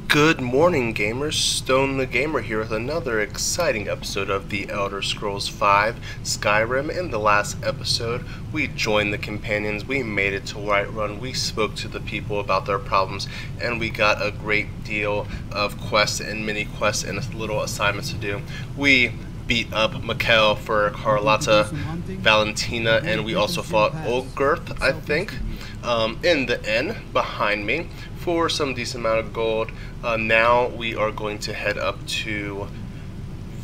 Good morning, gamers. StoneTheGamer here with another exciting episode of The Elder Scrolls V Skyrim. In the last episode, we joined the companions, we made it to Whiterun, we spoke to the people about their problems, and we got a great deal of quests and mini-quests and little assignments to do. We beat up Mikhail for Carlotta Valentina, and we also fought Olgirth, I think, in the inn behind me for some decent amount of gold. Now we are going to head up to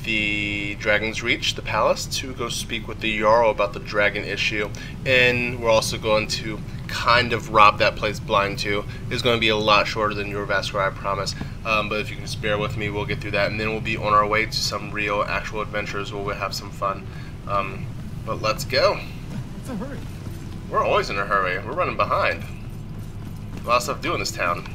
the Dragon's Reach, the palace, to go speak with the Jarl about the dragon issue. And we're also going to kind of rob that place blind too. It's going to be a lot shorter than Jorrvaskr, I promise. But if you can just bear with me, we'll get through that. And then we'll be on our way to some real, actual adventures where we'll have some fun. But let's go. It's a hurry. We're always in a hurry. We're running behind. A lot of stuff to do in this town.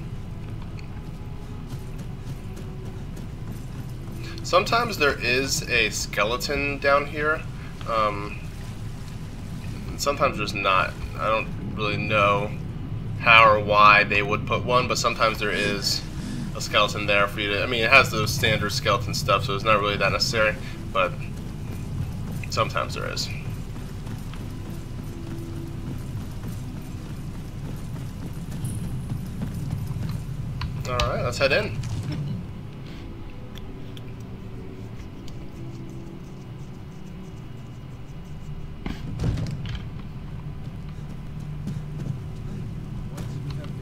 Sometimes there is a skeleton down here. Sometimes there's not. I don't really know how or why they would put one, but sometimes there is a skeleton there for you to... I mean, it has those standard skeleton stuff, so it's not really that necessary, but sometimes there is. Alright, let's head in.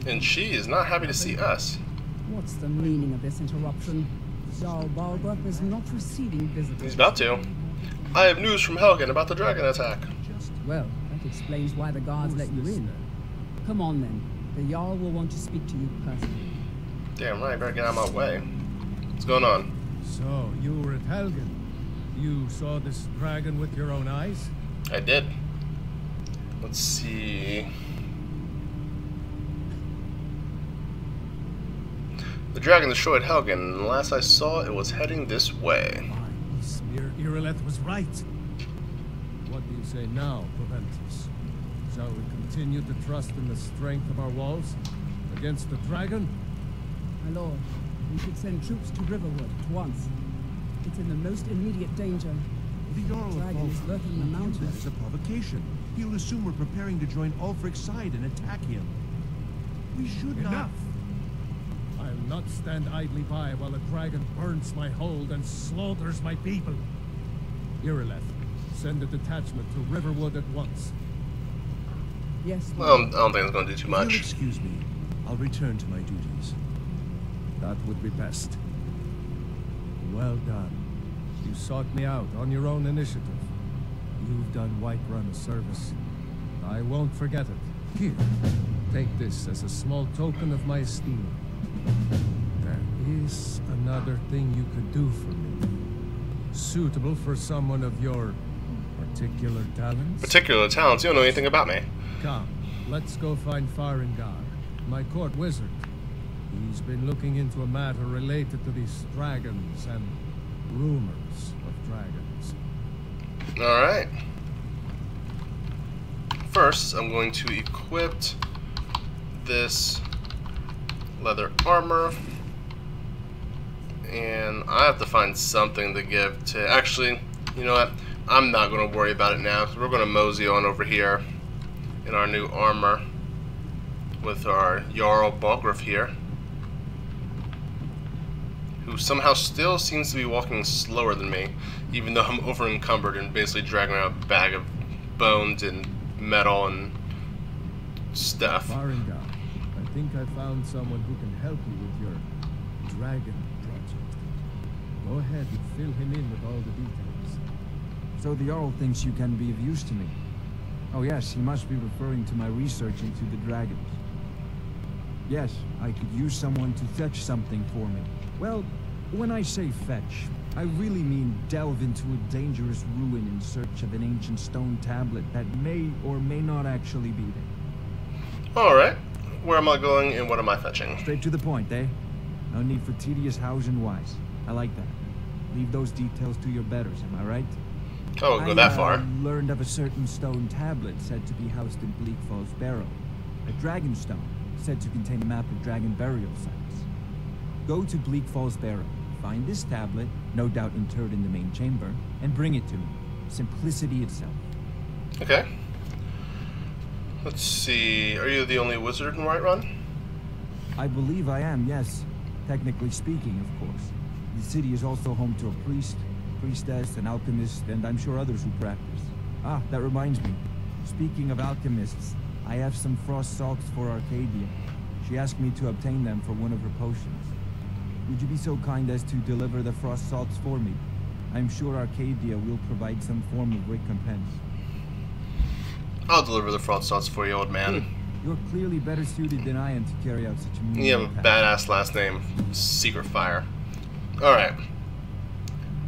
And she is not happy to see us. What's the meaning of this interruption? Jorrvaskr is not receiving visitors. He's about to. I have news from Helgen about the dragon attack. Well, that explains why the guards let you in. Come on then. The Jarl will want to speak to you personally. Damn right, better get out of my way. What's going on? So, you were at Helgen. You saw this dragon with your own eyes? I did. Let's see. The dragon destroyed Helgen, and last I saw, it was heading this way. Smear Irileth was right. What do you say now, Proventus? Shall we continue to trust in the strength of our walls against the dragon? My lord, we should send troops to Riverwood at once. It's in the most immediate danger. The Jarl dragon is lurking in the mountains. That is a provocation. He'll assume we're preparing to join Ulfric's side and attack him. We should Enough! I'll not stand idly by while the dragon burns my hold and slaughters my people. Irileth, send a detachment to Riverwood at once. Yes. Well, I don't think it's going to do too If you'll much. excuse me, I'll return to my duties. That would be best. Well done. You sought me out on your own initiative. You've done Whiterun a service. I won't forget it. Here, take this as a small token of my esteem. There is another thing you could do for me. Suitable for someone of your particular talents? Particular talents? You don't know anything about me. Come, let's go find Farengar, my court wizard. He's been looking into a matter related to these dragons and rumors of dragons. Alright. First, I'm going to equip this leather armor. And I have to find something to give to... Actually, you know what? I'm not going to worry about it now. So we're going to mosey on over here in our new armor with our Jorrvaskr here, who somehow still seems to be walking slower than me, even though I'm over encumbered and basically dragging around a bag of bones and metal and stuff. Farengar, I think I found someone who can help you with your dragon project. Go ahead and fill him in with all the details. So the Jarl thinks you can be of use to me. Oh yes, he must be referring to my research into the dragons. Yes, I could use someone to fetch something for me. Well, when I say fetch, I really mean delve into a dangerous ruin in search of an ancient stone tablet that may or may not actually be there. Alright, where am I going and what am I fetching? Straight to the point, eh? No need for tedious hows and whys. I like that. Leave those details to your betters, am I right? Oh, go that far. Learned of a certain stone tablet said to be housed in Bleak Falls Barrow. A dragon stone, said to contain a map of dragon burial sites. Go to Bleak Falls Barrow, find this tablet, no doubt interred in the main chamber, and bring it to me. Simplicity itself. Okay. Let's see. Are you the only wizard in Whiterun? I believe I am, yes. Technically speaking, of course. The city is also home to a priest, priestess, an alchemist, and I'm sure others who practice. Ah, that reminds me. Speaking of alchemists, I have some frost salts for Arcadia. She asked me to obtain them for one of her potions. Would you be so kind as to deliver the frost salts for me? I'm sure Arcadia will provide some form of recompense. I'll deliver the frost salts for you, old man. Good. You're clearly better suited than I am to carry out such a menial You have a badass last name. Secret Fire. Alright.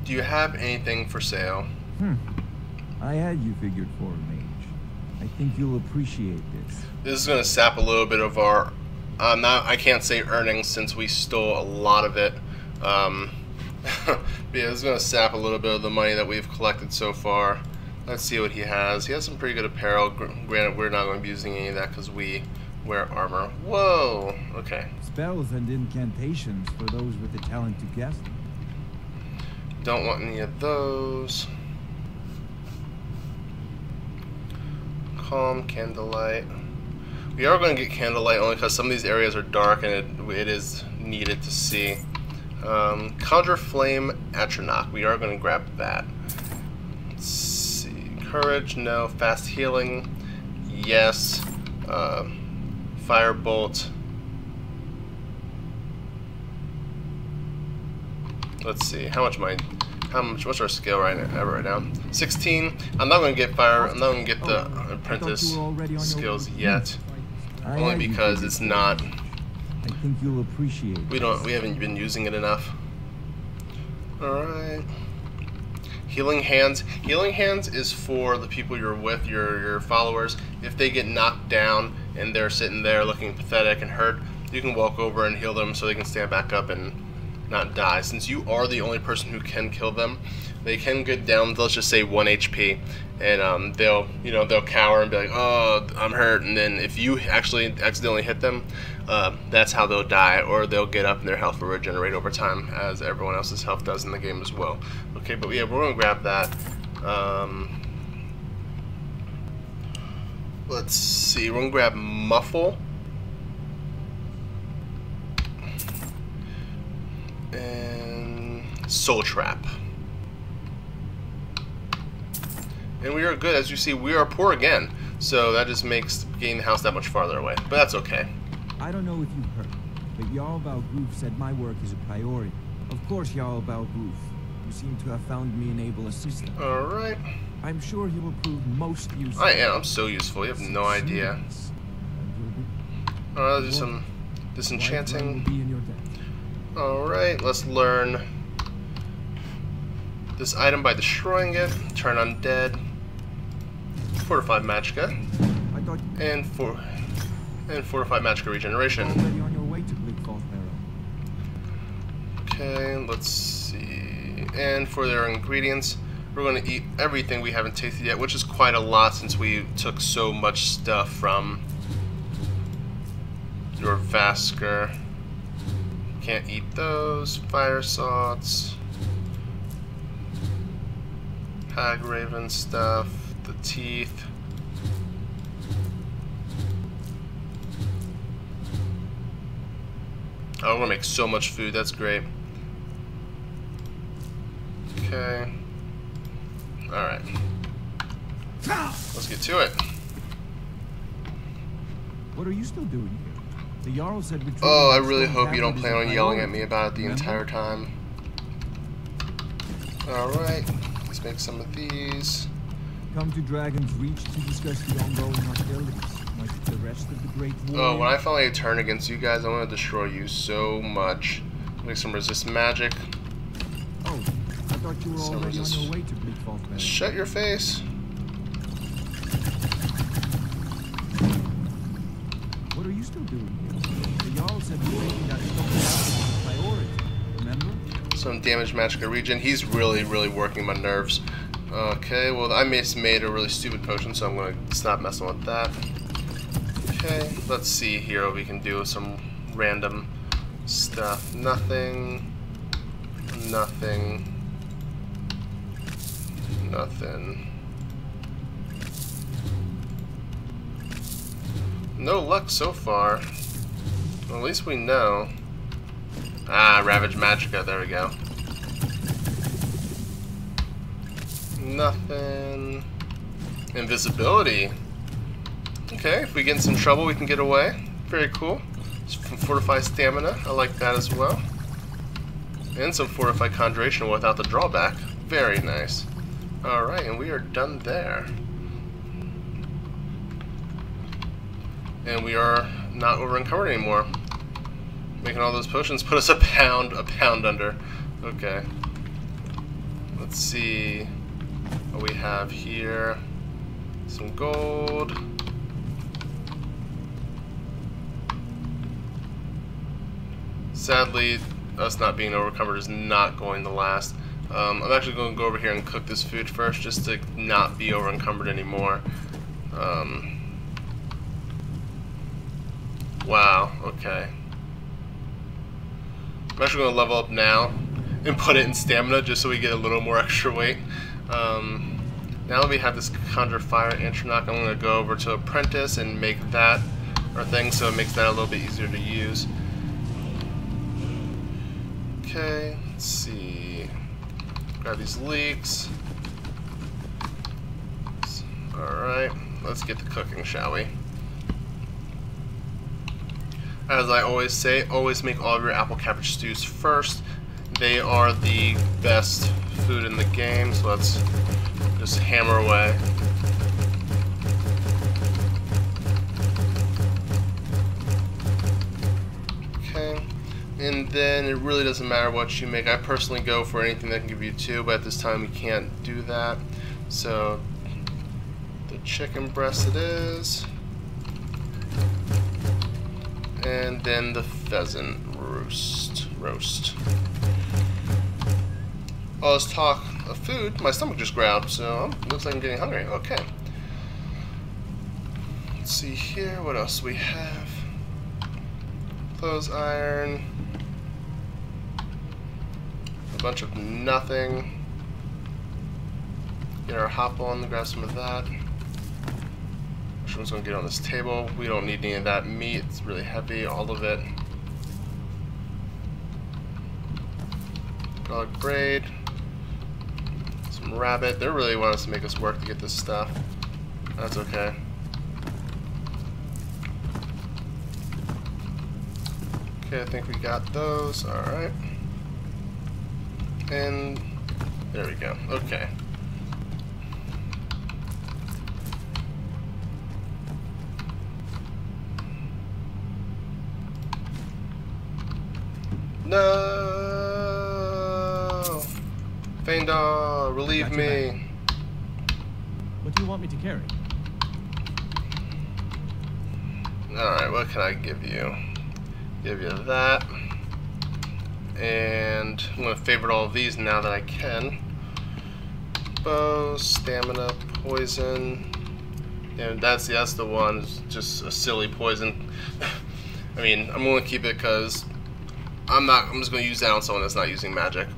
Do you have anything for sale? I had you figured for a mage. I think you'll appreciate this. This is going to sap a little bit of our... I can't say earnings since we stole a lot of it. But yeah, it's going to sap a little bit of the money that we've collected so far. Let's see what he has. He has some pretty good apparel. Granted, we're not going to be using any of that because we wear armor. Whoa! Okay. Spells and incantations for those with the talent to cast them. Don't want any of those. Calm, candlelight. We are going to get candlelight only because some of these areas are dark and it is needed to see. Conjure Flame Atronach. We are going to grab that. Let's see. Courage, no. Fast healing, yes. Firebolt. Let's see. How much money? What's our skill right now? 16. I'm not going to get fire. I'm not going to get the apprentice skills yet. Only because it's not. I think you'll appreciate. We haven't been using it enough. All right. Healing Hands. Healing Hands is for the people you're with, your followers. If they get knocked down and they're sitting there looking pathetic and hurt, you can walk over and heal them so they can stand back up and not die. Since you are the only person who can kill them, they can get down, let's just say 1 HP, and they'll cower and be like, oh, I'm hurt, and then if you actually accidentally hit them, that's how they'll die, or they'll get up and their health will regenerate over time, as everyone else's health does in the game as well. Okay, but yeah, we're gonna grab that. Let's see, we're gonna grab Muffle. And Soul Trap. And we are good. As you see, we are poor again. So that just makes getting the house that much farther away. But that's okay. I don't know if you've heard, but Jarl Valgroof said my work is a priority. Of course, Jarl Valgroof. You seem to have found me an able assistant. Alright. I'm sure he will prove most useful. I am. I'm so useful. You have no idea. Alright, let's do some disenchanting. Alright, let's learn this item by destroying it. Turn undead. Fortified Magicka. And Fortified Magicka regeneration. Okay, let's see. And for their ingredients, we're going to eat everything we haven't tasted yet, which is quite a lot since we took so much stuff from Jorrvaskr. Can't eat those. Fire salts. Hag Raven stuff. The teeth. Oh, we're gonna make so much food. That's great. Okay. Alright. Let's get to it. What are you still doing here? The Jarl said oh, I really hope you don't plan on yelling at me about it the entire time. Alright. Let's make some of these. Come to Dragon's Reach to discuss the ongoing hostilities, like the rest of the Great War. Oh, when I finally turn against you guys, I want to destroy you so much. Make some resist magic. Oh, I thought you were already on your way to Bleak Falls. Shut your face. What are you still doing here? The Jarl said you're making that stone a priority, remember? Some damage Magicka regen. He's really working my nerves. Okay, well I made a really stupid potion, so I'm gonna stop messing with that. Okay, let's see here what we can do with some random Stuff. Nothing. Nothing. Nothing. No luck so far. Well, at least we know. Ah, Ravage Magicka, there we go. Nothing. Invisibility. Okay, if we get in some trouble, we can get away. Very cool. Some Fortify Stamina, I like that as well. And some Fortify Conjuration without the drawback. Very nice. Alright, and we are done there. And we are not over encumbered anymore. Making all those potions put us a pound under. Okay. Let's see what we have here. Some gold. Sadly, us not being over encumbered is not going to last. I'm actually going to go over here and cook this food first just to not be over encumbered anymore. Wow, okay. I'm actually going to level up now and put it in stamina just so we get a little more extra weight. Now that we have this Conjure Fire Antronach, I'm going to go over to Apprentice and make that our thing so it makes that a little bit easier to use. Okay, let's see. Grab these leeks. Alright, let's get to cooking, shall we? As I always say, always make all of your apple cabbage stews first. They are the best food in the game, so let's just hammer away. Okay, and then it really doesn't matter what you make. I personally go for anything that can give you 2, but at this time we can't do that. So the chicken breast it is. And then the pheasant roast. All this talk of food, my stomach just growled, so looks like I'm getting hungry. Okay. Let's see here, what else we have? Clothes iron. A bunch of nothing. Get our hop on, grab some of that. Which one's going to get on this table? We don't need any of that meat. It's really heavy, all of it. Garlic braid. Some rabbit. They really want us to make us work to get this stuff. That's okay. Okay, I think we got those. Alright. And there we go. Okay. No! Feindar, relieve me. What do you want me to carry? Alright, what can I give you? Give you that. And I'm going to favorite all of these now that I can. Bow, stamina, poison. And that's the one. It's just a silly poison. I mean, I'm going to keep it because I'm just going to use that on someone that's not using magic.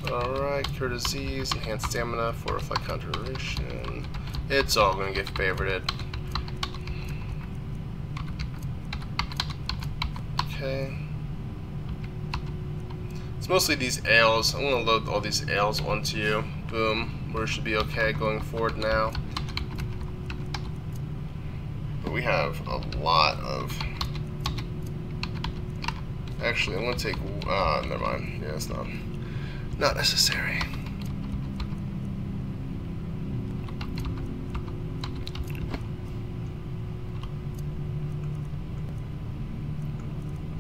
Alright, cure disease, enhanced stamina, fortify conjuration. It's all going to get favorited. Okay. It's mostly these ales. I'm going to load all these ales onto you. Boom. We should be okay going forward now. But we have a lot of... Actually, I'm going to take... never mind. Yeah, it's not necessary.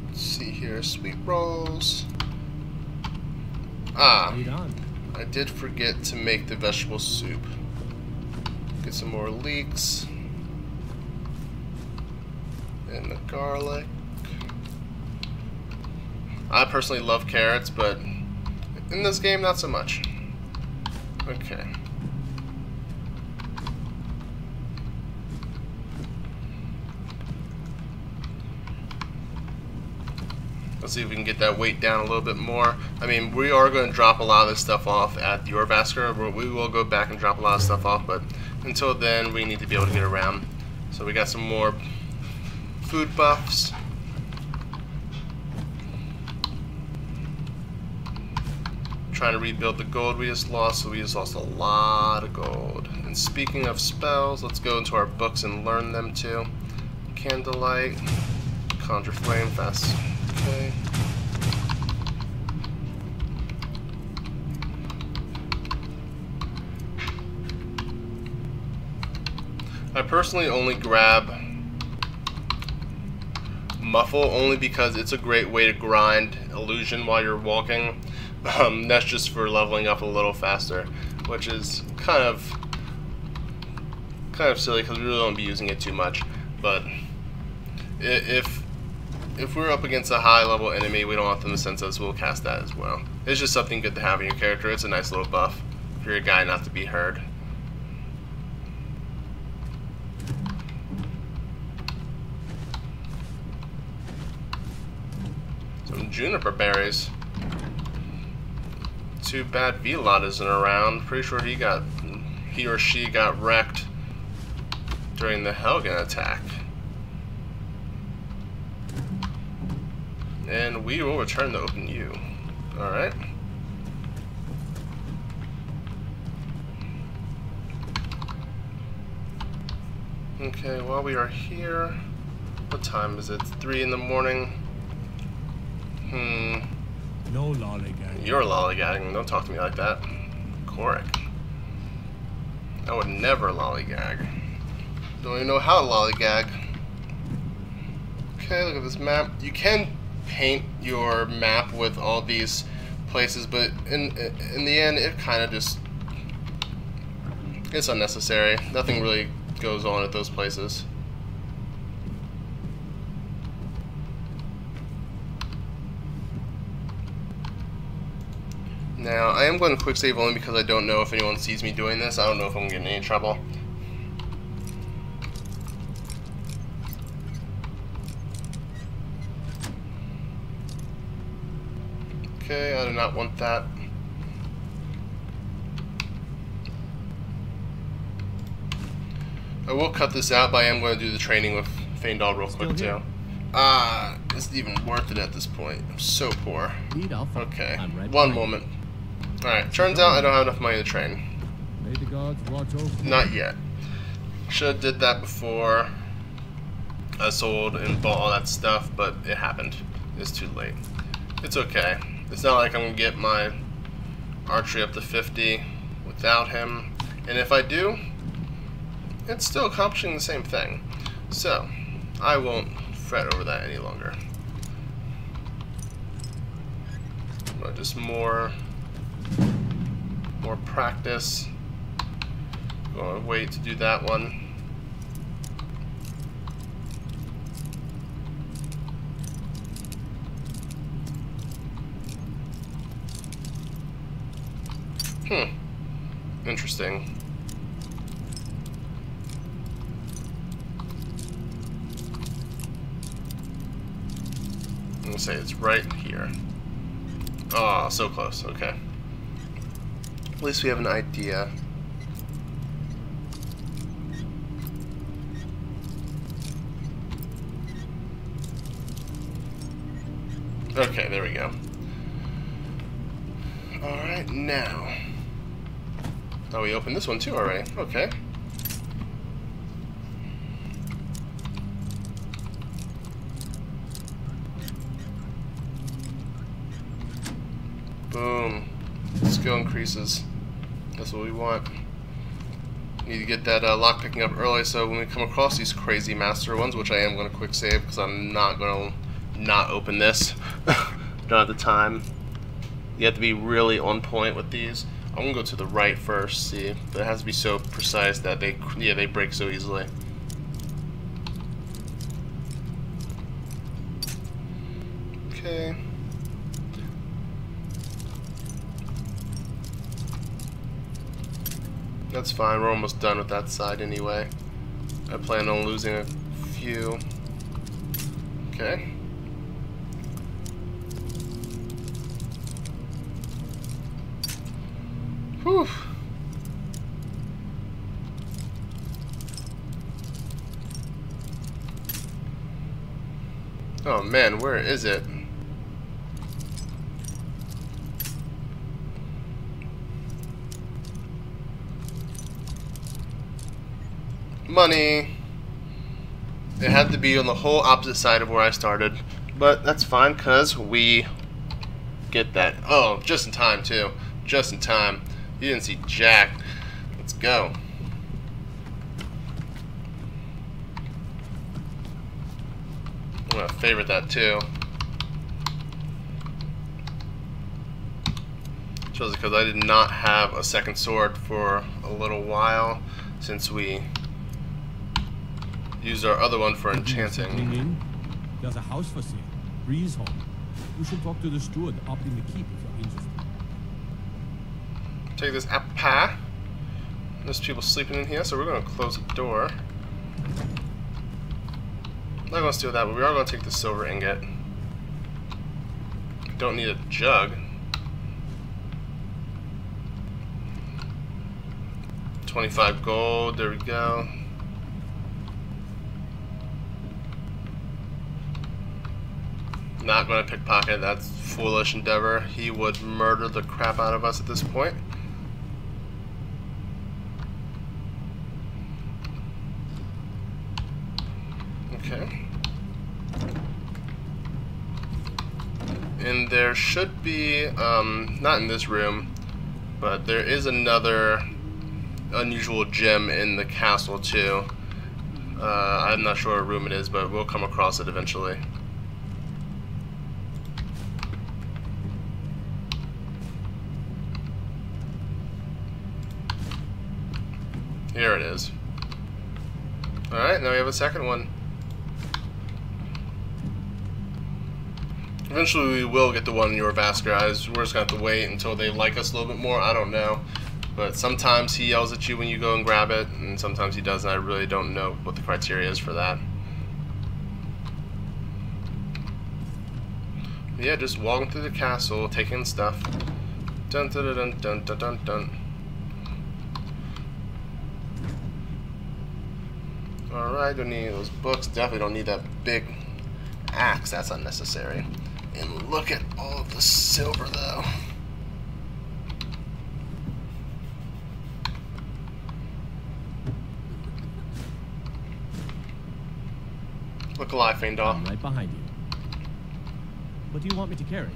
Let's see here. Sweet rolls. I did forget to make the vegetable soup. Get some more leeks. And the garlic. I personally love carrots, but in this game, not so much. Okay. Let's see if we can get that weight down a little bit more. I mean, we are going to drop a lot of this stuff off at Jorrvaskr. We will go back and drop a lot of stuff off, but until then, we need to be able to get around. So we got some more food buffs. Trying to rebuild the gold we just lost, so we just lost a lot of gold. And speaking of spells, let's go into our books and learn them too. Candlelight, Conjure Flame, Fast. Okay. I personally only grab Muffle only because it's a great way to grind illusion while you're walking. That's just for leveling up a little faster, which is kind of silly because we really don't be using it too much. But if we're up against a high level enemy, we don't want them to sense us, we'll cast that as well. It's just something good to have in your character. It's a nice little buff for your guy not to be heard. Some juniper berries. Too bad Velot isn't around. Pretty sure he or she got wrecked during the Helgen attack. And we will return to open you. Alright. Okay, while we are here, what time is it? It's 3 in the morning. No lollygagging. You're lollygagging. Don't talk to me like that. Korik. I would never lollygag. Don't even know how to lollygag. Okay, look at this map. You can paint your map with all these places, but in the end, it kind of just... it's unnecessary. Nothing really goes on at those places. Now, I am going to quick save only because I don't know if anyone sees me doing this. I don't know if I'm going to get in any trouble. Okay, I do not want that. I will cut this out, but I am going to do the training with Feindal real quick too. Is it even worth it at this point? I'm so poor. Okay, one moment. Alright, turns out I don't have enough money to train. May the gods watch over you. Not yet. Should have did that before I sold and bought all that stuff, but it happened. It's too late. It's okay. It's not like I'm going to get my archery up to 50 without him. And if I do, it's still accomplishing the same thing. So, I won't fret over that any longer. But just more practice. Gonna wait to do that one. Interesting. I'm gonna say it's right here. Oh, so close. Okay. At least we have an idea. Okay, there we go. Alright, now. Oh, we opened this one too already. Okay. Boom. Skill increases. That's what we want. Need to get that lock picking up early so when we come across these crazy master ones, which I am going to quick save because I'm not going to not open this. Don't have the time. You have to be really on point with these. I'm going to go to the right first, see. But it has to be so precise that they break so easily. Okay. That's fine, we're almost done with that side anyway. I plan on losing a few. Okay. Oh man, where is it? Money. It had to be on the whole opposite side of where I started, but that's fine because we get that. Oh, just in time too. Just in time. You didn't see jack. Let's go. I'm gonna favorite that too. Just because I did not have a second sword for a little while since we used our other one for enchanting. There's a house for sale. Breeze home. You should talk to the steward up in the keep if you're interested. Take this apple pie. There's people sleeping in here, so we're gonna close the door. Not gonna steal that, but we are gonna take the silver ingot. Don't need a jug. 25 gold, there we go. Not gonna pickpocket, that's foolish endeavor. He would murder the crap out of us at this point. Okay. And there should be, not in this room, but there is another unusual gem in the castle too. I'm not sure what room it is, but we'll come across it eventually. Here it is. Alright, now we have a second one. Eventually we will get the one in Jorrvaskr. We're just going to have to wait until they like us a little bit more. I don't know. But sometimes he yells at you when you go and grab it, and sometimes he doesn't. I really don't know what the criteria is for that. But yeah, just walking through the castle, taking stuff. Dun dun dun dun dun dun dun. Alright, don't need those books. Definitely don't need that big axe. That's unnecessary. And look at all of the silver, though. Look alive, Feindal. I'm right behind you. What do you want me to carry?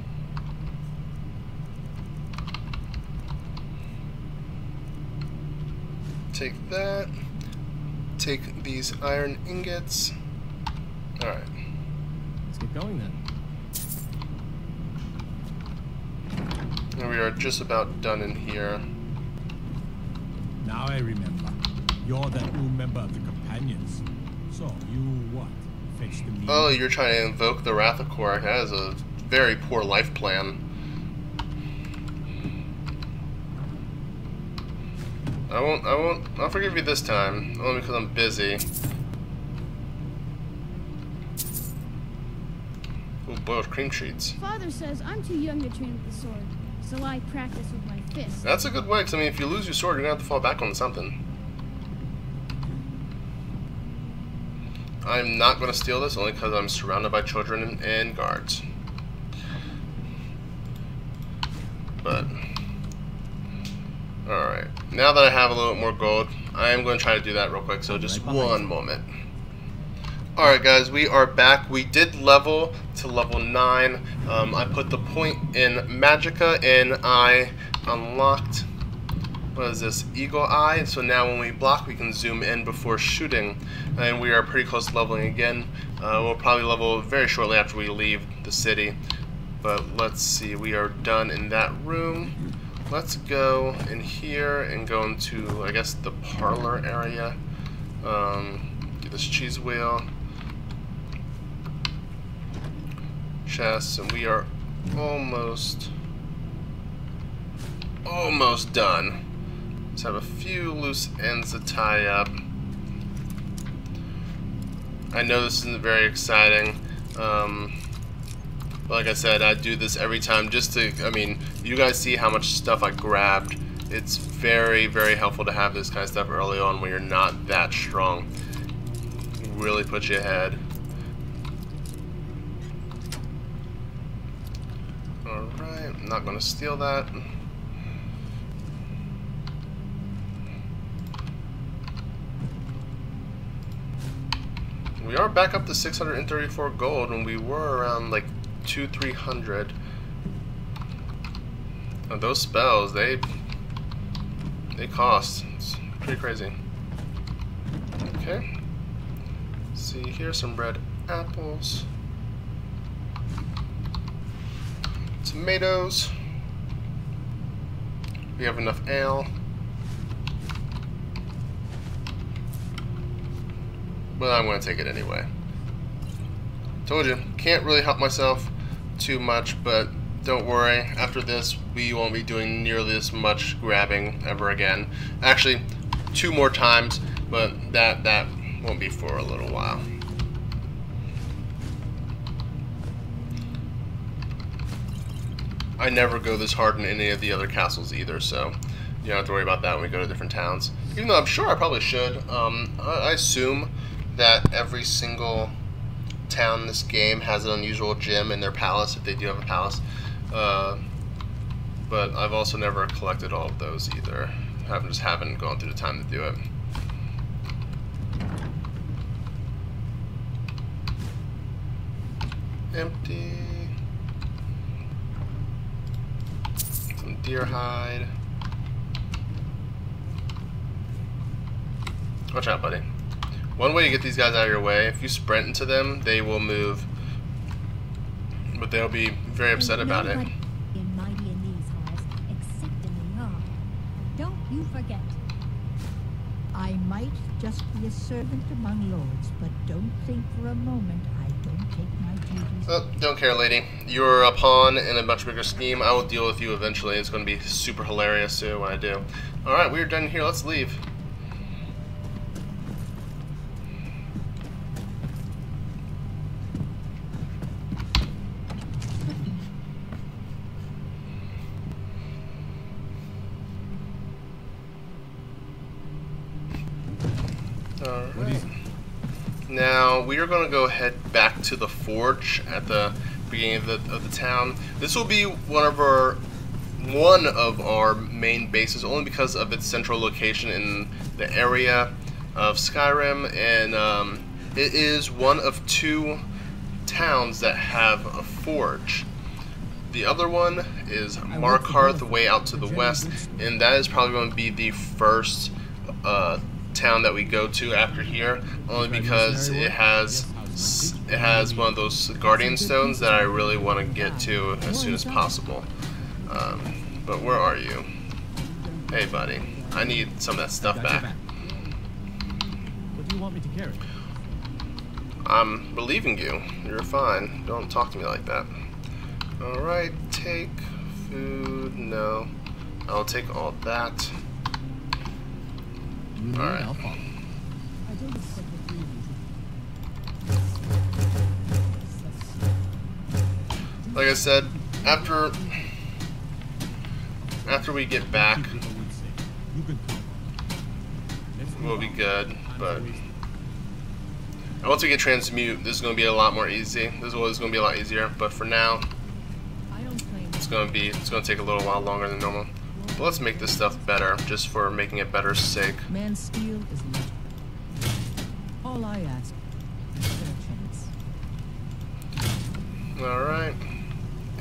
Take that. Take these iron ingots. Alright. Let's get going then. And we are just about done in here. Now I remember. You're that new member of the Companions. So, you what? Fetch the meat? Oh, you're trying to invoke the Wrath of Korok. That is a very poor life plan. I'll forgive you this time, only because I'm busy. Ooh, boiled cream treats. Father says I'm too young to train with the sword, so I practice with my fists. That's a good way, because I mean, if you lose your sword, you're gonna have to fall back on something. I'm not gonna steal this, only because I'm surrounded by children and guards. But alright, now that I have a little bit more gold, I am going to try to do that real quick, so just one moment. Alright guys, we are back. We did level to level 9. I put the point in Magicka and I unlocked, what is this, Eagle Eye, so now when we block we can zoom in before shooting, and we are pretty close to leveling again. We'll probably level very shortly after we leave the city, but let's see, we are done in that room. Let's go in here and go into, I guess, the parlor area. Get this cheese wheel. Chest, and we are almost done. Let's have a few loose ends to tie up. I know this isn't very exciting. Like I said, I do this every time just to, I mean, you guys see how much stuff I grabbed. It's very, very helpful to have this kind of stuff early on when you're not that strong. It really puts you ahead. Alright, I'm not going to steal that. We are back up to 634 gold when we were around like 200-300. Those spells, they cost. It's pretty crazy. Okay. See here, some red apples. Tomatoes. We have enough ale. But I'm going to take it anyway. Told you, can't really help myself too much, but don't worry. After this, we won't be doing nearly as much grabbing ever again. Actually, 2 more times, but that won't be for a little while. I never go this hard in any of the other castles either, so you don't have to worry about that when we go to different towns. Even though I'm sure I probably should. I assume that every single town in this game has an unusual gem in their palace, if they do have a palace. But I've also never collected all of those either. I just haven't gone through the time to do it. Empty. Some deer hide. Watch out, buddy. One way to get these guys out of your way, if you sprint into them, they will move. But they'll be very upset about it. Mighty in these halls, except in the yard. Don't you forget. I might just be a servant among lords, but don't think for a moment I don't take my duties. Oh, don't care, lady. You're a pawn in a much bigger scheme. I will deal with you eventually. It's going to be super hilarious too when I do. Alright, we're done here. Let's leave. Alright. Now we are going to go head back to the forge at the beginning of the town. This will be one of our main bases, only because of its central location in the area of Skryim, and it is one of 2 towns that have a forge. The other one is Markarth, way out to the west, and that is probably going to be the first town that we go to after here, only because it has one of those guardian stones that I really want to get to as soon as possible. But where are you? Hey, buddy, I need some of that stuff back. What do you want me to carry? I'm believing you. You're fine. Don't talk to me like that. Alright, take food. No. I'll take all that. Alright. Like I said, after we get back, we'll be good, but once we get transmute, this is going to be a lot more easy. This is going to be a lot easier, but for now, it's going to take a little while longer than normal. But let's make this stuff better, just for making it better's sake. Man's steel is not. All I ask is a fair chance. Alright.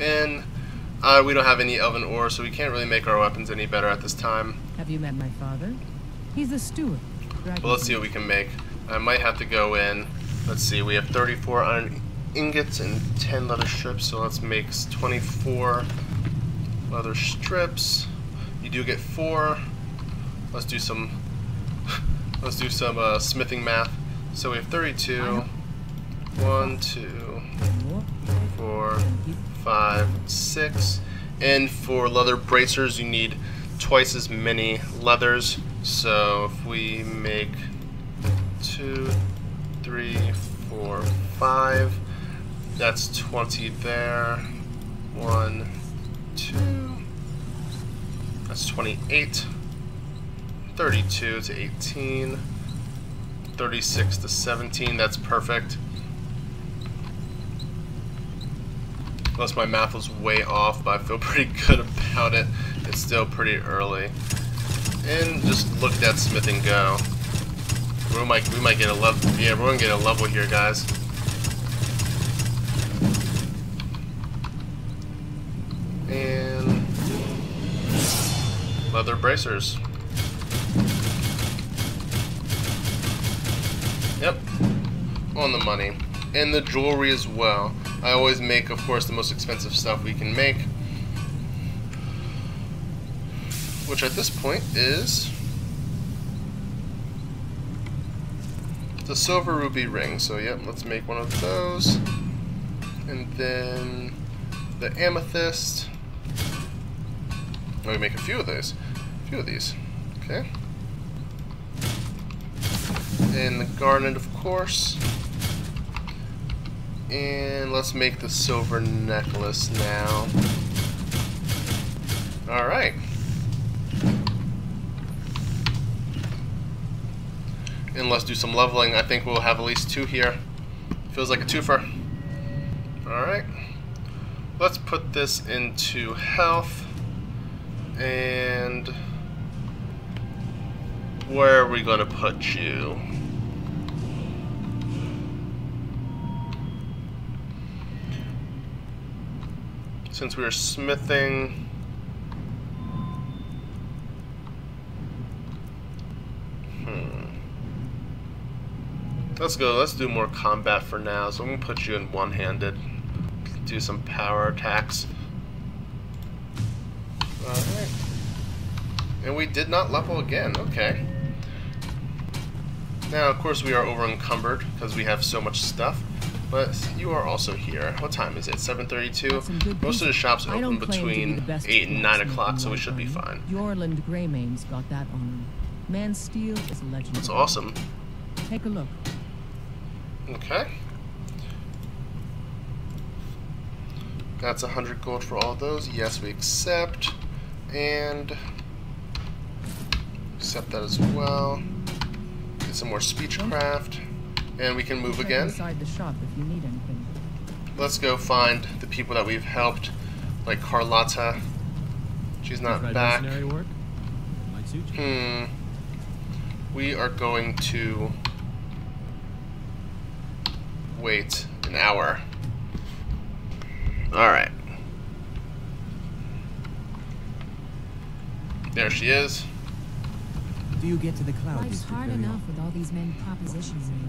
And we don't have any elven ore, so we can't really make our weapons any better at this time. Have you met my father? He's a steward. But let's see what we can make. I might have to go in. Let's see, we have 34 iron ingots and 10 leather strips, so let's make 24 leather strips. You do get 4. Let's do some smithing math. So we have 32. 1, 2, 4, 5, 6. And for leather bracers, you need twice as many leathers. So if we make 2, 3, 4, 5, that's 20 there. 1, 2. That's 28. 32 to 18. 36 to 17. That's perfect. Unless my math was way off, but I feel pretty good about it. It's still pretty early. And just look at that smith and go. We might get a level. Yeah, we're gonna get a level here, guys. And leather bracers. Yep, on the money. And the jewelry as well. I always make, of course, the most expensive stuff we can make, which at this point is the silver ruby ring. So yep, let's make one of those. And then the amethyst. Let me make a few of these. Okay. And the garnet, of course. And let's make the silver necklace now. Alright. And let's do some leveling. I think we'll have at least 2 here. Feels like a twofer. Alright. Let's put this into health. And where are we going to put you? Since we are smithing, let's go. Let's do more combat for now. So I'm gonna put you in one-handed. Do some power attacks. Alright. And we did not level again. Okay. Now, of course, we are over encumbered because we have so much stuff. But you are also here. What time is it? 7:32. Most of the shops are open between 8 and 9 o'clock, so we should be fine. Jorland Greymane's got that on. Man Steel is a legend. That's awesome. Take a look. Okay. That's 100 gold for all of those. Yes, we accept. And accept that as well. Get some more speechcraft. And we can move again. Inside the shop if you need anything. Let's go find the people that we've helped, like Carlotta. She's not back. Work? Might suit you. We are going to wait an hour. Alright. There she is. Do you get to the clouds? Life's hard enough with all these men propositioning you.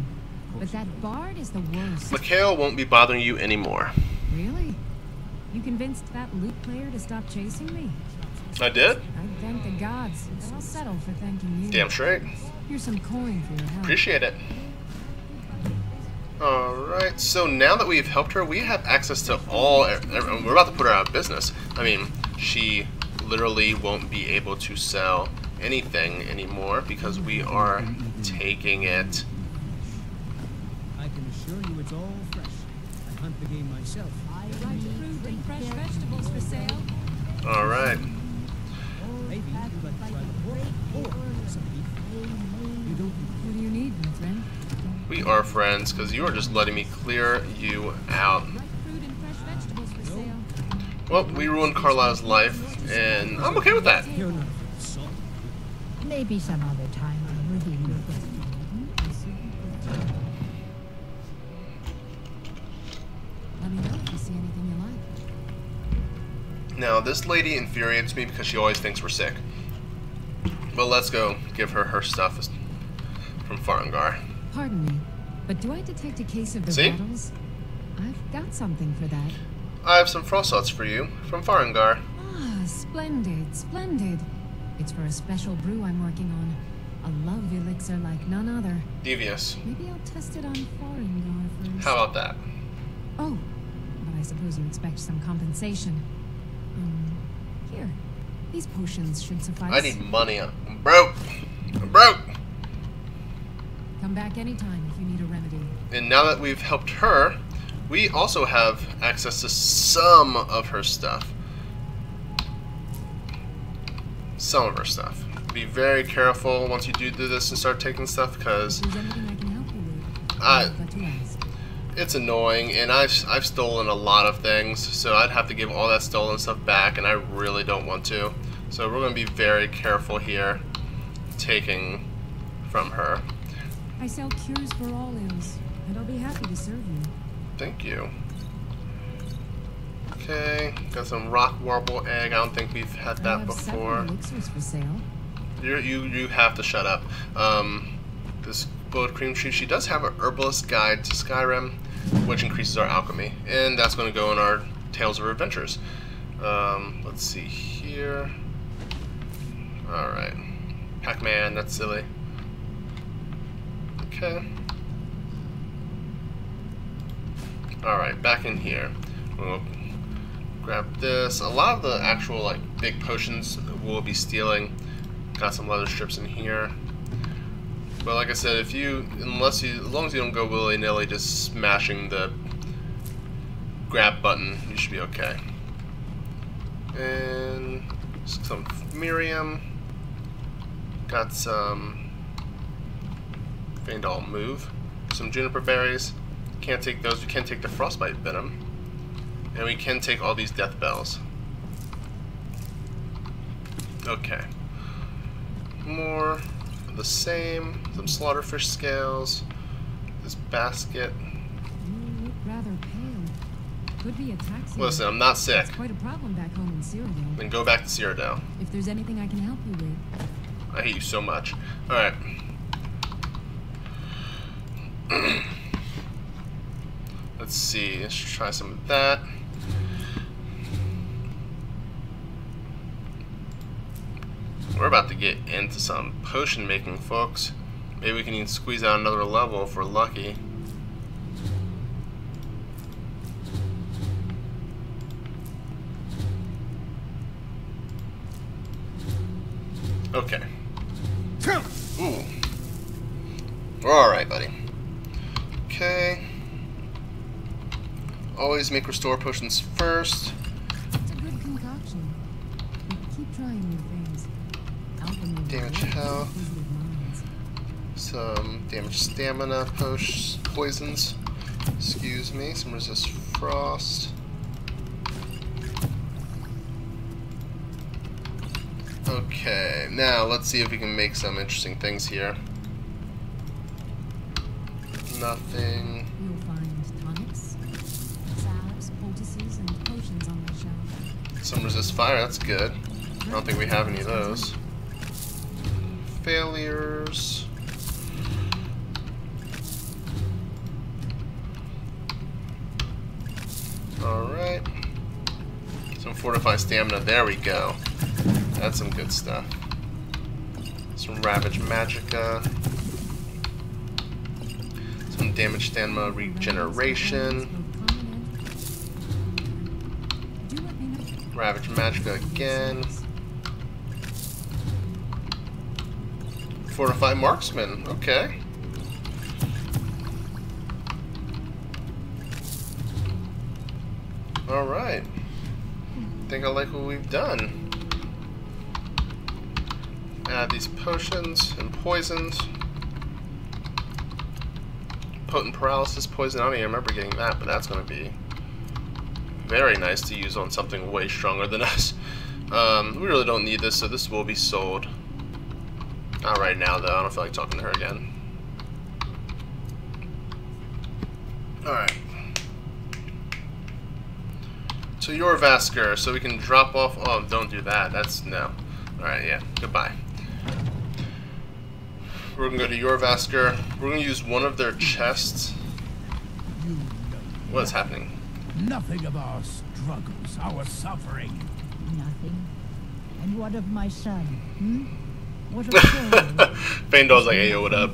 But that bard is the worst. Mikhail won't be bothering you anymore. Really? You convinced that lute player to stop chasing me? I did? I thank the gods. I'll settle for thanking you. Damn straight. Here's some coin for your help. Appreciate it. Alright, so now that we've helped her, we have access to all... We're about to put her out of business. I mean, she literally won't be able to sell anything anymore because we are taking it. I can assure you it's all fresh. I hunt the game myself. I write fruit and fresh vegetables for sale. Alright. Maybe you'd like to try the pork or some beef. You don't. What do you need, my friend? We are friends because you are just letting me clear you out. Fruit and fresh vegetables for sale. Well, we ruined Carlisle's life, and I'm okay with that. You're not salt. Maybe some other time I'll reveal your destiny. Let me know if you see anything you like. Now, this lady infuriates me because she always thinks we're sick. But let's go give her her stuff from Farengar. Pardon me, but do I detect a case of the See? battles? I've got something for that. I have some frost salts for you from Farengar. Ah, splendid, splendid. It's for a special brew I'm working on. A love elixir like none other. Devious. Maybe I'll test it on Farengar first. How about that? Oh, but I suppose you expect some compensation. Here. These potions should suffice. I need money. I'm broke. I'm broke. Come back anytime if you need a remedy. And now that we've helped her, we also have access to some of her stuff. Some of her stuff. Be very careful once you do this and start taking stuff, because If there's anything I can help you with, I'll let you ask. it's annoying, and I've stolen a lot of things, so I'd have to give all that stolen stuff back, and I really don't want to. So we're going to be very careful here, taking from her. I sell cures for all ills, and I'll be happy to serve you. Thank you. Okay, got some rock warble egg. I don't think we've had that before. Elixirs for sale. You have to shut up. This bullet cream tree, she does have an herbalist guide to Skryim, which increases our alchemy, and that's going to go in our Tales of Adventures. Let's see here. All right, Pac-Man, that's silly. Okay. All right, back in here. We'll grab this. A lot of the actual like big potions we'll be stealing. Got some leather strips in here. But like I said, as long as you don't go willy-nilly just smashing the grab button, you should be okay. And some Miriam. Got some Faendal Move. Some juniper berries. Can't take those. We can take the frostbite venom. And we can take all these death bells. Okay. More of the same. Some slaughterfish scales. This basket. You look rather pale. Could be ataxia. Listen, I'm not sick. It's quite a problem back home in Cyrodiil. Then go back to Cyrodiil. If there's anything I can help you with. I hate you so much. Alright. Let's see. Let's try some of that. We're about to get into some potion making, folks. Maybe we can even squeeze out another level if we're lucky. Okay. Ooh. We're alright, buddy. Okay. Always make restore potions first. It's a good concoction. Keep trying new things. Damage health. Some damage stamina poisons. Excuse me. Some resist frost. Okay, now let's see if we can make some interesting things here. Nothing. You'll find tonics, salves, poultices, and potions on my shelf. Some resist fire, that's good. I don't think we have any of those. Failures. Alright. Some fortified stamina, there we go. That's some good stuff. Some Ravage Magicka. Some damage stamina regeneration. Ravage Magicka again. Fortified Marksman, okay. Alright. I think I like what we've done. Add these potions and poisons. Potent paralysis poison. I don't even remember getting that, but that's going to be very nice to use on something way stronger than us. We really don't need this, so this will be sold. Not right now, though. I don't feel like talking to her again. Alright. So Jorrvaskr, so we can drop off. Oh, don't do that. That's no. Alright, yeah. Goodbye. We're gonna go to Jorrvaskr. We're gonna use one of their chests. What is happening? Nothing of our struggles, our suffering. Nothing. And what of my son? Hmm? What of Jorrvaskr? Faendal's like, hey, yo, what up?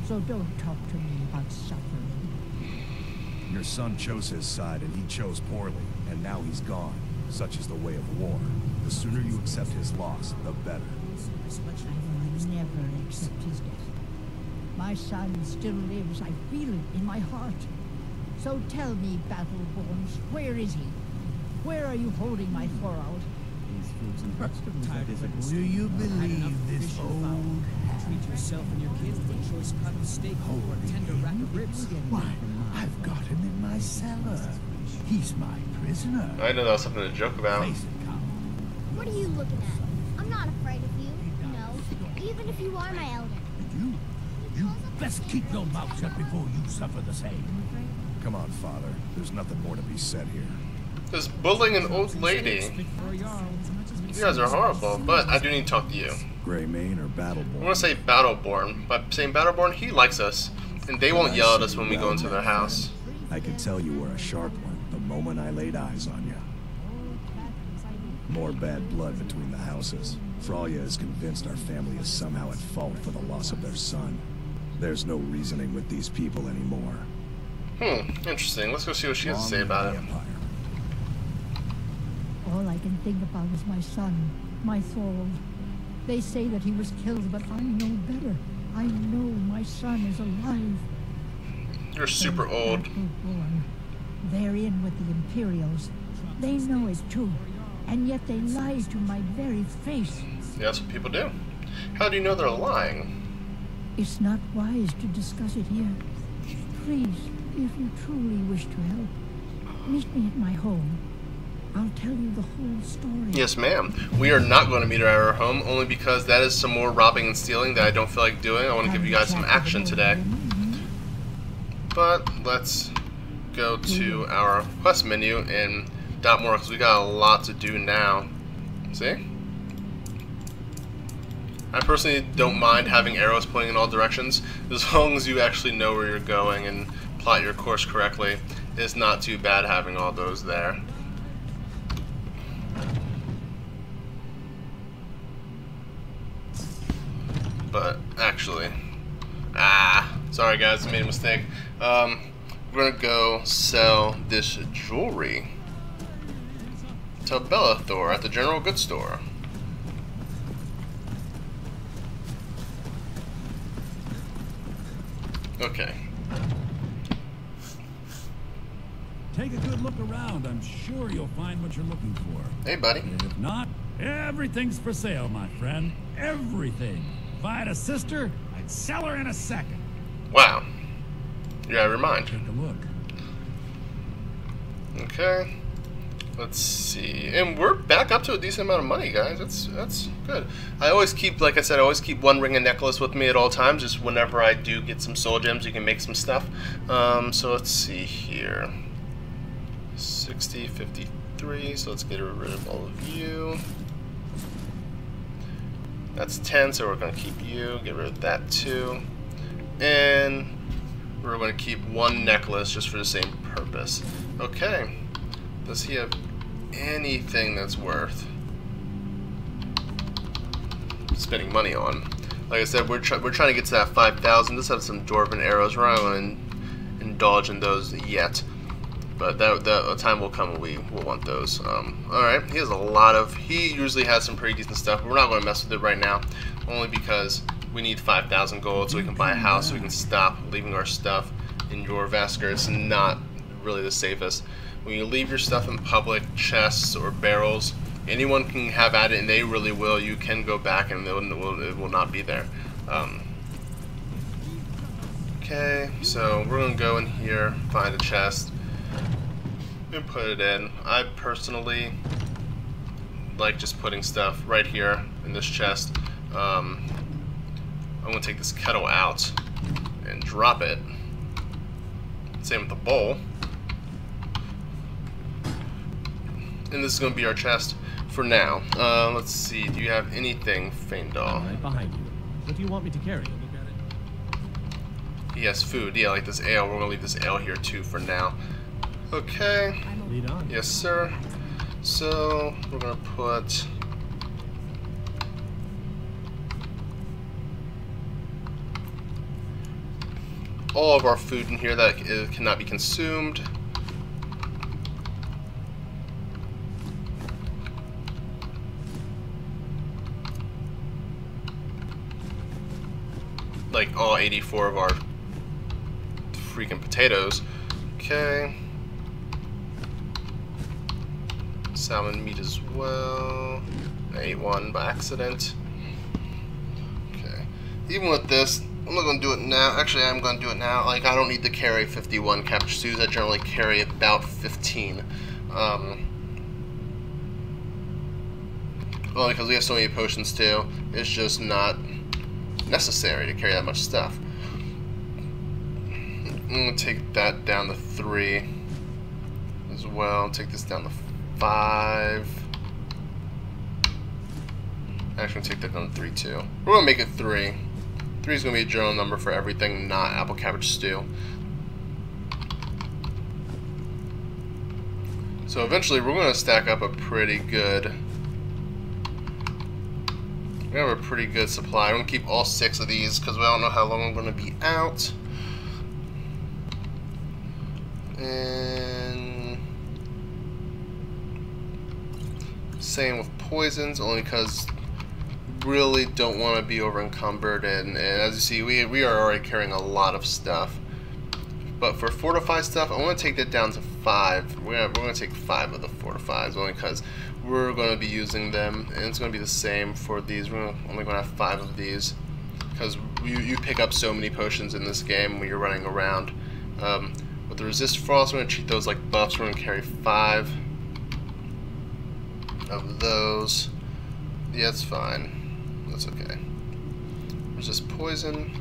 So don't talk to me about suffering. Your son chose his side, and he chose poorly, and now he's gone. Such is the way of war. The sooner you accept his loss, the better. I will never accept his death. My son still lives. I feel it in my heart. So tell me, Battleborns, where is he? Where are you holding my foreout? These fruits and vegetables are difficult. Do you believe this old? Treat yourself and your kids to a choice cut of steak or a tender rack of ribs. Why, I've got him in my cellar. He's my prisoner. I know that's something to joke about. Face it, Carl. What are you looking at? I'm not afraid of you. No, even if you are my elder. You best keep your mouth shut before you suffer the same. Come on, Father. There's nothing more to be said here. This bullying an old lady. You guys are horrible, but I do need to talk to you. Grey Mane or Battleborn? I want to say Battleborn. By saying Battleborn, he likes us. And they won't yell at us when we go into their house. I could tell you were a sharp one the moment I laid eyes on you. More bad blood between the houses. Frolya is convinced our family is somehow at fault for the loss of their son. There's no reasoning with these people anymore. Interesting. Let's go see what she has to say about it. All I can think about is my son, my Thorold. They say that he was killed, but I know better. I know my son is alive. You're super old. They're in with the Imperials. They know it too. And yet they lie to my very face. Yeah, that's what people do. How do you know they're lying? It's not wise to discuss it here. Please, if you truly wish to help, meet me at my home. I'll tell you the whole story. Yes, ma'am. We are not going to meet her at our home, only because that is some more robbing and stealing that I don't feel like doing. I want to give you guys some action today. But let's go to our quest menu and dot more, because we got a lot to do now. See? I personally don't mind having arrows pointing in all directions, as long as you actually know where you're going and plot your course correctly. It's not too bad having all those there. But actually, sorry guys, I made a mistake. We're gonna go sell this jewelry to Bellathor at the general goods store. Okay. Take a good look around. I'm sure you'll find what you're looking for. Hey, buddy. If not, everything's for sale, my friend. Everything. If I had a sister, I'd sell her in a second. Wow. You're out of your mind. Take a look. Okay. Let's see. And we're back up to a decent amount of money, guys. That's good. I always keep, like I said, I always keep one ring and necklace with me at all times, just whenever I do get some soul gems, you can make some stuff. So let's see here. 60, 53, so let's get rid of all of you. That's 10, so we're going to keep you, get rid of that too. And we're going to keep one necklace just for the same purpose. Okay. Does he have anything that's worth spending money on? Like I said, we're trying to get to that 5,000. Let's have some dwarven arrows. We're not going to indulge in those yet, but that time will come when we will want those. Alright, he has a lot of... He usually has some pretty decent stuff, but we're not going to mess with it right now, only because we need 5,000 gold so we can buy a house, so we can stop leaving our stuff in Jorrvaskr. It's not really the safest. When you leave your stuff in public, chests or barrels, anyone can have at it, and they really will. You can go back and it will not be there. Okay, so we're going to go in here, find a chest, and put it in. I personally like just putting stuff right here in this chest. I'm going to take this kettle out and drop it. Same with the bowl. And this is going to be our chest for now. Let's see. Do you have anything, Feindal? Right behind you. What do you want me to carry? He has food. Yeah, like this ale. We're going to leave this ale here too for now. Okay. Lead on. Yes, sir. So we're going to put... all of our food in here that cannot be consumed. Like all 84 of our freaking potatoes. Okay. salmon meat as well. I ate one by accident. Okay. Even with this, I'm not going to do it now. Actually, I'm going to do it now. Like, I don't need to carry 51 captured stews. I generally carry about 15. Well, because we have so many potions too, it's just not necessary to carry that much stuff. I'm going to take that down to 3 as well. Take this down to 5. Actually, take that down to 3 too. We're going to make it 3. 3 is going to be a general number for everything not apple cabbage stew. So eventually we're going to stack up a pretty good... We have a pretty good supply. I'm going to keep all 6 of these because we don't know how long I'm going to be out. And same with poisons, only because really don't want to be over encumbered. And as you see, we are already carrying a lot of stuff. But for fortified stuff, I want to take that down to 5. We're going to take 5 of the fortifieds, only because we're going to be using them, and it's going to be the same for these. We're only going to have 5 of these, because you pick up so many potions in this game when you're running around. With the resist frost, we're going to treat those like buffs. We're going to carry 5 of those. Yeah, it's fine. That's okay. Resist poison.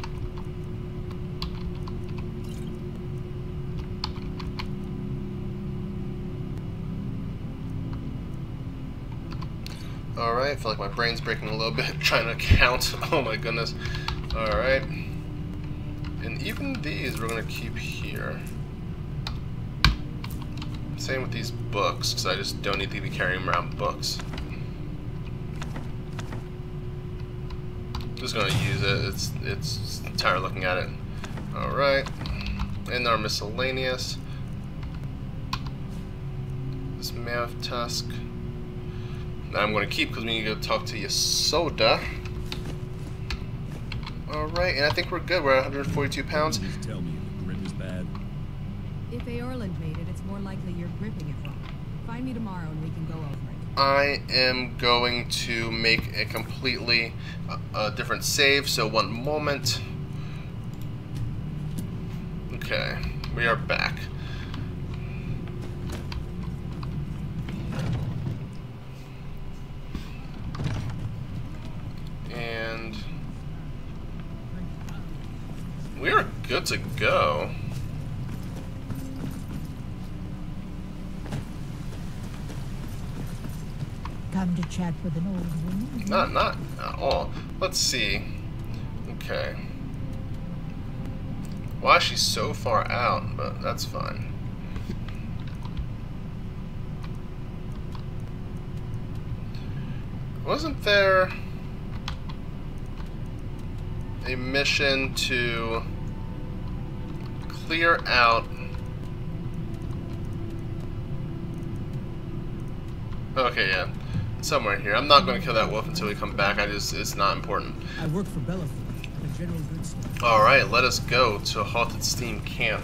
Alright, I feel like my brain's breaking a little bit trying to count. Oh my goodness. Alright. And even these we're going to keep here. Same with these books, because I just don't need to be carrying around books. Just going to use it. It's tired looking at it. Alright. And our miscellaneous. This mammoth tusk. I'm going to keep because we need to go talk to Yasoda. Alright, and I think we're good. We're at 142 pounds. Just tell me if the grip is bad. If Aorland made it, it's more likely you're gripping it wrong. Find me tomorrow and we can go over it. I am going to make a completely different save, so one moment. Okay, we are back. And we are good to go. Come to chat with an old woman? Not at all. Let's see. Okay. Why is she so far out? But that's fine. Wasn't there a mission to clear out? Okay, yeah. Somewhere here. I'm not going to kill that wolf until we come back. It's not important. I work for Bellefield, the general goods store. Alright, let us go to Halted Steam Camp.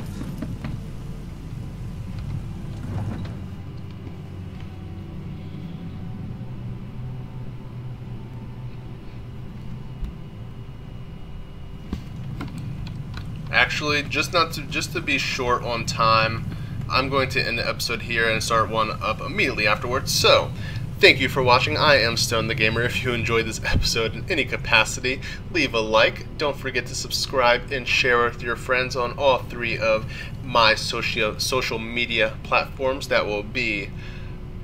Actually, just to be short on time, I'm going to end the episode here and start one up immediately afterwards. So, thank you for watching. I am StoneTheGamer. If you enjoyed this episode in any capacity, leave a like. Don't forget to subscribe and share with your friends on all 3 of my social media platforms. That will be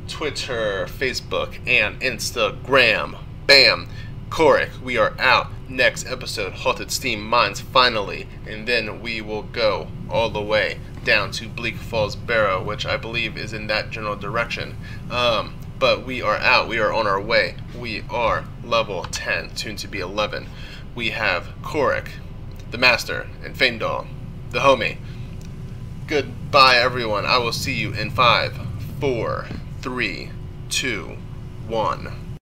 Twitter, Facebook, and Instagram. Bam! Korik, we are out. Next episode, Halted Steam Mines finally, and then we will go all the way down to Bleak Falls Barrow, which I believe is in that general direction. But we are out. We are on our way. We are level 10, soon to be 11. We have Korik, the Master, and Faendal, the homie. Goodbye, everyone. I will see you in 5, 4, 3, 2, 1.